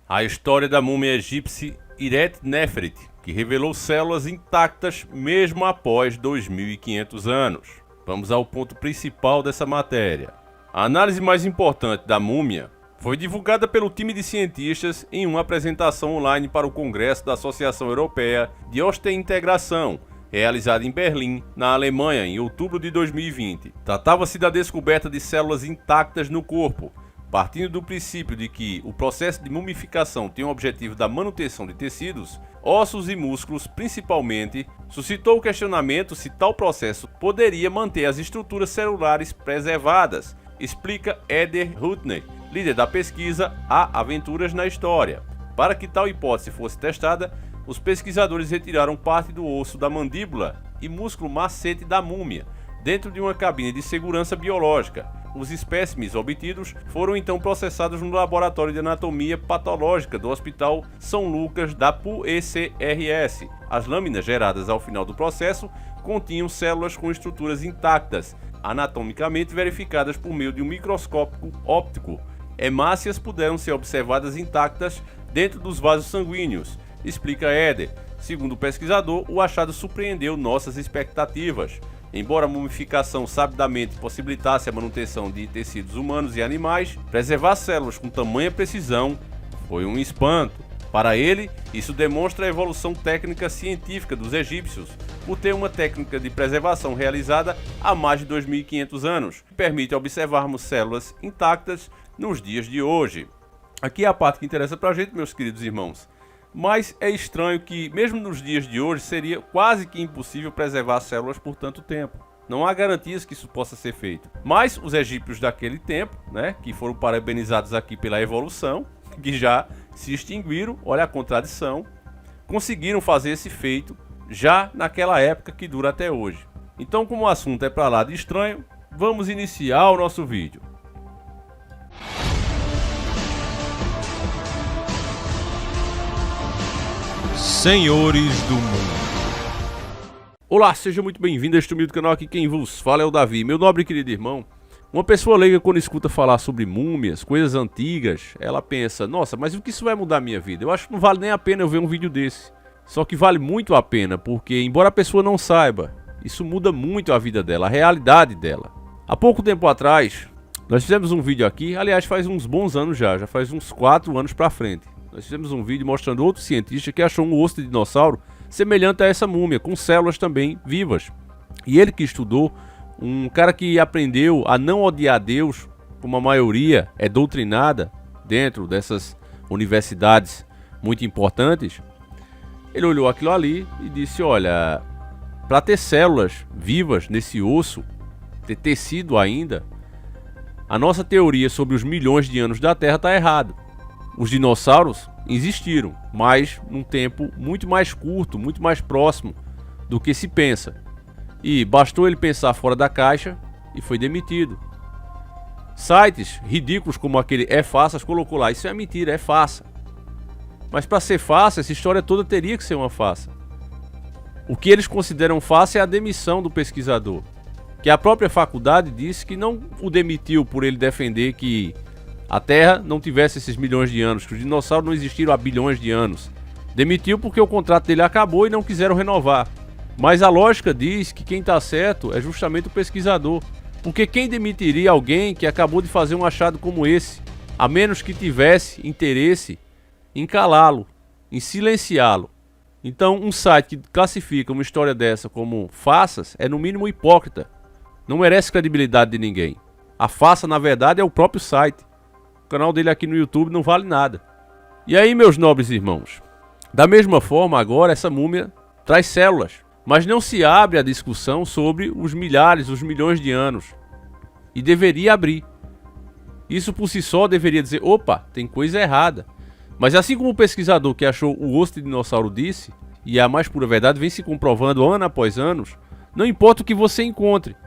A história da múmia egípcia Iret Nefret, que revelou células intactas mesmo após 2.500 anos. Vamos ao ponto principal dessa matéria. A análise mais importante da múmia foi divulgada pelo time de cientistas em uma apresentação online para o Congresso da Associação Europeia de Osteointegração, realizada em Berlim, na Alemanha, em outubro de 2020. Tratava-se da descoberta de células intactas no corpo, partindo do princípio de que o processo de mumificação tem o objetivo da manutenção de tecidos, ossos e músculos principalmente, suscitou o questionamento se tal processo poderia manter as estruturas celulares preservadas, explica Eder Hüttner, líder da pesquisa Há Aventuras na História. Para que tal hipótese fosse testada, os pesquisadores retiraram parte do osso da mandíbula e músculo macete da múmia, dentro de uma cabine de segurança biológica. Os espécimes obtidos foram então processados no laboratório de anatomia patológica do Hospital São Lucas da PUECRS. As lâminas geradas ao final do processo continham células com estruturas intactas, anatomicamente verificadas por meio de um microscópio óptico. Hemácias puderam ser observadas intactas dentro dos vasos sanguíneos, explica Eder. Segundo o pesquisador, o achado surpreendeu nossas expectativas. Embora a mumificação sabidamente possibilitasse a manutenção de tecidos humanos e animais, preservar células com tamanha precisão foi um espanto. Para ele, isso demonstra a evolução técnica científica dos egípcios, por ter uma técnica de preservação realizada há mais de 2.500 anos, que permite observarmos células intactas nos dias de hoje. Aqui é a parte que interessa pra gente, meus queridos irmãos. Mas é estranho que, mesmo nos dias de hoje, seria quase que impossível preservar células por tanto tempo. Não há garantias que isso possa ser feito. Mas os egípcios daquele tempo, que foram parabenizados aqui pela evolução, que já se extinguiram, olha a contradição, conseguiram fazer esse feito já naquela época que dura até hoje. Então, como o assunto é para lá de estranho, vamos iniciar o nosso vídeo. Senhores do Mundo. Olá, seja muito bem-vindo a este humilde canal. Aqui quem vos fala é o Davi, meu nobre e querido irmão. Uma pessoa leiga, quando escuta falar sobre múmias, coisas antigas, ela pensa: nossa, mas o que isso vai mudar a minha vida? Eu acho que não vale nem a pena eu ver um vídeo desse. Só que vale muito a pena, porque embora a pessoa não saiba, isso muda muito a vida dela, a realidade dela. Há pouco tempo atrás, nós fizemos um vídeo aqui, aliás faz uns bons anos já faz uns 4 anos pra frente. Nós fizemos um vídeo mostrando outro cientista que achou um osso de dinossauro semelhante a essa múmia, com células também vivas. E ele que estudou, um cara que aprendeu a não odiar Deus, como a maioria é doutrinada dentro dessas universidades muito importantes, ele olhou aquilo ali e disse: olha, para ter células vivas nesse osso, ter tecido ainda, a nossa teoria sobre os milhões de anos da Terra está errada. Os dinossauros existiram, mas num tempo muito mais curto, muito mais próximo do que se pensa. E bastou ele pensar fora da caixa e foi demitido. Sites ridículos como aquele É Faças colocou lá: isso é mentira, é farsa. Mas para ser farsa, essa história toda teria que ser uma farsa. O que eles consideram farsa é a demissão do pesquisador, que a própria faculdade disse que não o demitiu por ele defender que a Terra não tivesse esses milhões de anos, que os dinossauros não existiram há bilhões de anos. Demitiu porque o contrato dele acabou e não quiseram renovar. Mas a lógica diz que quem está certo é justamente o pesquisador. Porque quem demitiria alguém que acabou de fazer um achado como esse, a menos que tivesse interesse em calá-lo, em silenciá-lo? Então, um site que classifica uma história dessa como farsas é no mínimo hipócrita. Não merece credibilidade de ninguém. A farsa, na verdade, é o próprio site. O canal dele aqui no YouTube não vale nada. E aí, meus nobres irmãos, da mesma forma, agora essa múmia traz células, mas não se abre a discussão sobre os milhares, os milhões de anos. E deveria abrir. Isso por si só deveria dizer: opa, tem coisa errada. Mas assim como o pesquisador que achou o osso de dinossauro disse, e a mais pura verdade vem se comprovando ano após ano, não importa o que você encontre.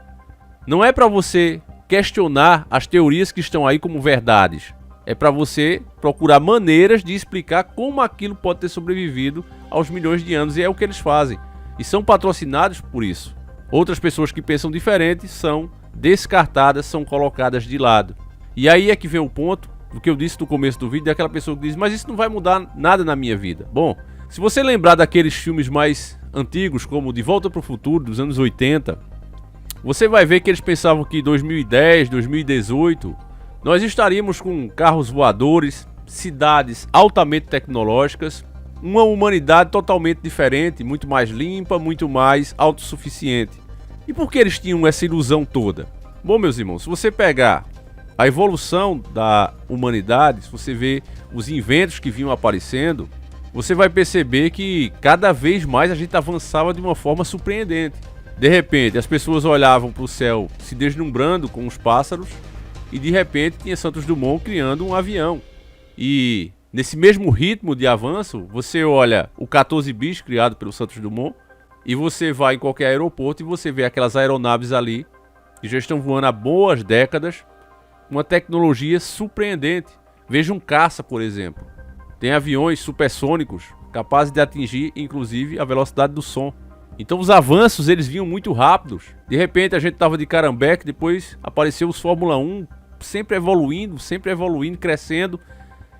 Não é para você questionar as teorias que estão aí como verdades. É para você procurar maneiras de explicar como aquilo pode ter sobrevivido aos milhões de anos, e é o que eles fazem. E são patrocinados por isso. Outras pessoas que pensam diferente são descartadas, são colocadas de lado. E aí é que vem o ponto do que eu disse no começo do vídeo, daquela pessoa que diz, mas isso não vai mudar nada na minha vida. Bom, se você lembrar daqueles filmes mais antigos, como De Volta para o Futuro, dos anos 80, você vai ver que eles pensavam que em 2010, 2018, nós estaríamos com carros voadores, cidades altamente tecnológicas, uma humanidade totalmente diferente, muito mais limpa, muito mais autossuficiente. E por que eles tinham essa ilusão toda? Bom, meus irmãos, se você pegar a evolução da humanidade, se você vê os inventos que vinham aparecendo, você vai perceber que cada vez mais a gente avançava de uma forma surpreendente. De repente, as pessoas olhavam para o céu se deslumbrando com os pássaros e de repente tinha Santos Dumont criando um avião. E nesse mesmo ritmo de avanço, você olha o 14 bis criado pelo Santos Dumont e você vai em qualquer aeroporto e você vê aquelas aeronaves ali que já estão voando há boas décadas, uma tecnologia surpreendente. Veja um caça, por exemplo. Tem aviões supersônicos capazes de atingir, inclusive, a velocidade do som. Então os avanços, eles vinham muito rápidos. De repente a gente estava de Carambeque, depois apareceu os Fórmula 1, sempre evoluindo, crescendo,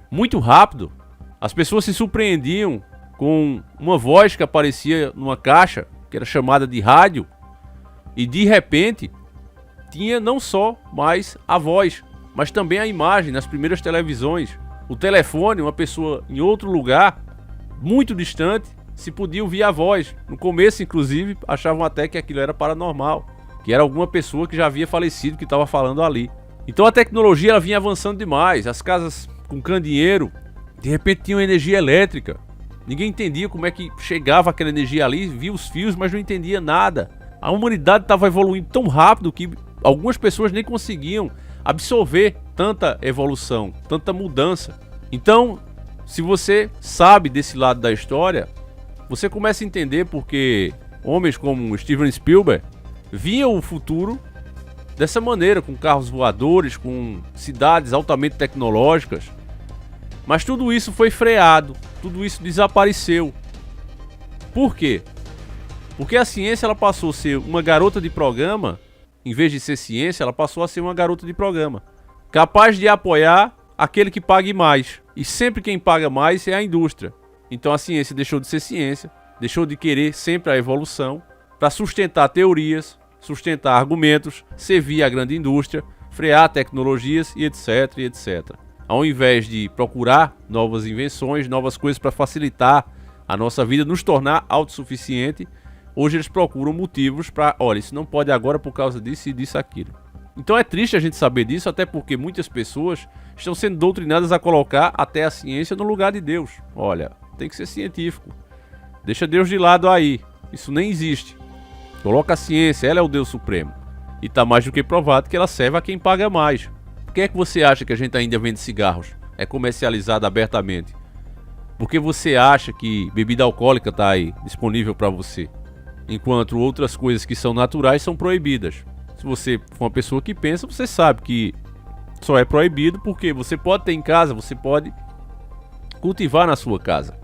muito rápido. As pessoas se surpreendiam com uma voz que aparecia numa caixa, que era chamada de rádio, e de repente tinha não só mais a voz, mas também a imagem nas primeiras televisões. O telefone, uma pessoa em outro lugar, muito distante, se podia ouvir a voz. No começo, inclusive, achavam até que aquilo era paranormal, que era alguma pessoa que já havia falecido que estava falando ali. Então a tecnologia ela vinha avançando demais. As casas com candeeiro, de repente tinham energia elétrica. Ninguém entendia como é que chegava aquela energia ali, via os fios, mas não entendia nada. A humanidade estava evoluindo tão rápido que algumas pessoas nem conseguiam absorver tanta evolução, tanta mudança. Então, se você sabe desse lado da história, você começa a entender porque homens como Steven Spielberg viam o futuro dessa maneira, com carros voadores, com cidades altamente tecnológicas. Mas tudo isso foi freado, tudo isso desapareceu. Por quê? Porque a ciência ela passou a ser uma garota de programa, em vez de ser ciência, ela passou a ser uma garota de programa, capaz de apoiar aquele que pague mais. E sempre quem paga mais é a indústria. Então a ciência deixou de ser ciência, deixou de querer sempre a evolução, para sustentar teorias, sustentar argumentos, servir à grande indústria, frear tecnologias e etc, e etc. Ao invés de procurar novas invenções, novas coisas para facilitar a nossa vida, nos tornar autossuficiente, hoje eles procuram motivos para, olha, isso não pode agora por causa disso e disso aquilo. Então é triste a gente saber disso, até porque muitas pessoas estão sendo doutrinadas a colocar até a ciência no lugar de Deus. Olha, tem que ser científico. Deixa Deus de lado aí. Isso nem existe. Coloca a ciência, ela é o Deus Supremo. E tá mais do que provado que ela serve a quem paga mais. Por que é que você acha que a gente ainda vende cigarros? É comercializado abertamente. Por que você acha que bebida alcoólica tá aí, disponível para você? Enquanto outras coisas que são naturais são proibidas. Se você for uma pessoa que pensa, você sabe que só é proibido porque você pode ter em casa, você pode cultivar na sua casa.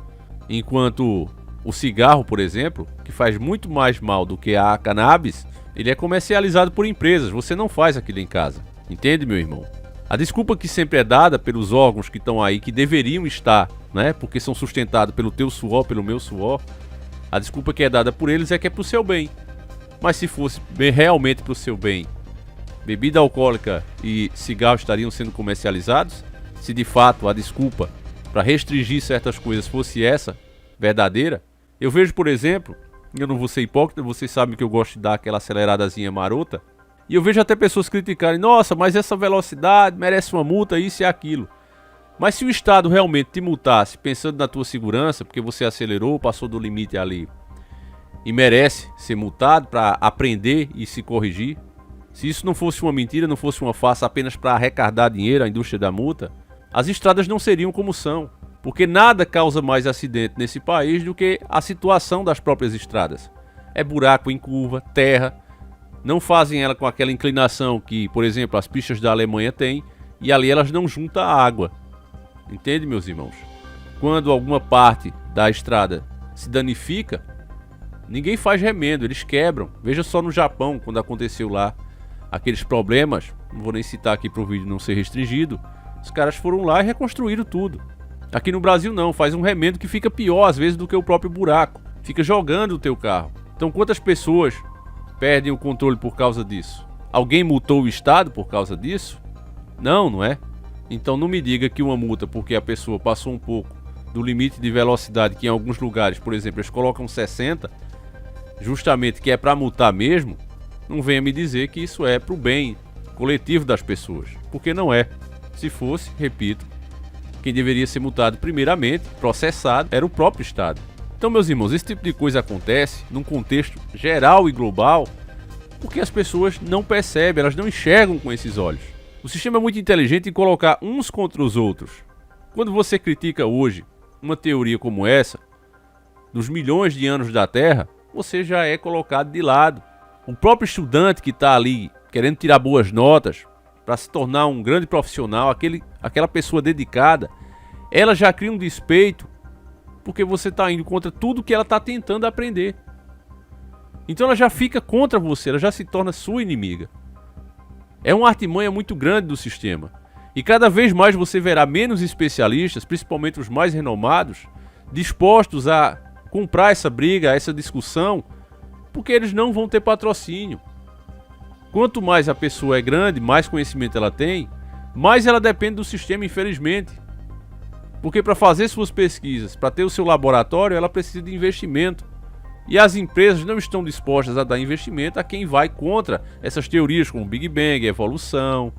Enquanto o cigarro, por exemplo, que faz muito mais mal do que a cannabis, ele é comercializado por empresas, você não faz aquilo em casa. Entende, meu irmão? A desculpa que sempre é dada pelos órgãos que estão aí, que deveriam estar, né, porque são sustentados pelo teu suor, pelo meu suor, a desculpa que é dada por eles é que é pro seu bem. Mas se fosse realmente pro seu bem, bebida alcoólica e cigarro estariam sendo comercializados? Se de fato a desculpa para restringir certas coisas fosse essa, verdadeira, eu vejo, por exemplo, eu não vou ser hipócrita, vocês sabem que eu gosto de dar aquela aceleradazinha marota, e eu vejo até pessoas criticarem, nossa, mas essa velocidade merece uma multa, isso e aquilo. Mas se o Estado realmente te multasse pensando na tua segurança, porque você acelerou, passou do limite ali, e merece ser multado para aprender e se corrigir, se isso não fosse uma mentira, não fosse uma farsa apenas para arrecadar dinheiro à indústria da multa, as estradas não seriam como são. Porque nada causa mais acidente nesse país do que a situação das próprias estradas. É buraco em curva, terra, não fazem ela com aquela inclinação que, por exemplo, as pistas da Alemanha têm, e ali elas não juntam a água. Entende, meus irmãos? Quando alguma parte da estrada se danifica, ninguém faz remendo, eles quebram. Veja só no Japão, quando aconteceu lá aqueles problemas, não vou nem citar aqui para o vídeo não ser restringido, Os caras foram lá e reconstruíram tudo. Aqui no Brasil não, faz um remendo que fica pior às vezes do que o próprio buraco. Fica jogando o teu carro. Então quantas pessoas perdem o controle por causa disso? Alguém multou o Estado por causa disso? Não, não é? Então não me diga que uma multa porque a pessoa passou um pouco do limite de velocidade, que em alguns lugares, por exemplo, eles colocam 60, justamente que é para multar mesmo, não venha me dizer que isso é para o bem coletivo das pessoas, porque não é. Se fosse, repito, quem deveria ser multado primeiramente, processado, era o próprio Estado. Então, meus irmãos, esse tipo de coisa acontece num contexto geral e global porque as pessoas não percebem, elas não enxergam com esses olhos. O sistema é muito inteligente em colocar uns contra os outros. Quando você critica hoje uma teoria como essa, dos milhões de anos da Terra, você já é colocado de lado. O próprio estudante que está ali querendo tirar boas notas para se tornar um grande profissional, aquela pessoa dedicada, ela já cria um despeito porque você está indo contra tudo que ela está tentando aprender. Então ela já fica contra você, ela já se torna sua inimiga. É uma artimanha muito grande do sistema. E cada vez mais você verá menos especialistas, principalmente os mais renomados, dispostos a comprar essa briga, essa discussão, porque eles não vão ter patrocínio. Quanto mais a pessoa é grande, mais conhecimento ela tem, mais ela depende do sistema, infelizmente. Porque para fazer suas pesquisas, para ter o seu laboratório, ela precisa de investimento. E as empresas não estão dispostas a dar investimento a quem vai contra essas teorias como Big Bang, evolução,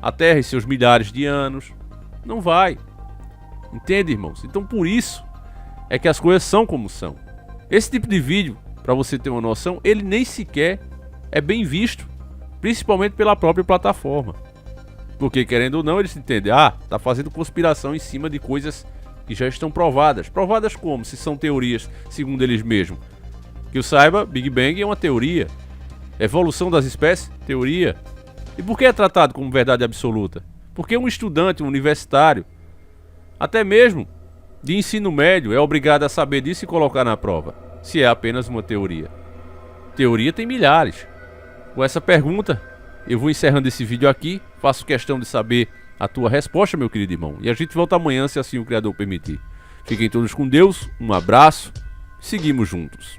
a Terra e seus milhares de anos. Não vai. Entende, irmãos? Então por isso é que as coisas são como são. Esse tipo de vídeo, para você ter uma noção, ele nem sequer é bem visto, principalmente pela própria plataforma. Porque, querendo ou não, eles entendem, tá fazendo conspiração em cima de coisas que já estão provadas. Provadas como? Se são teorias, segundo eles mesmos. Que eu saiba, Big Bang é uma teoria. Evolução das espécies, teoria. E por que é tratado como verdade absoluta? Porque um estudante, um universitário, até mesmo de ensino médio, é obrigado a saber disso e colocar na prova, se é apenas uma teoria. Teoria tem milhares. Com essa pergunta, eu vou encerrando esse vídeo aqui. Faço questão de saber a tua resposta, meu querido irmão. E a gente volta amanhã, se assim o Criador permitir. Fiquem todos com Deus, um abraço, seguimos juntos.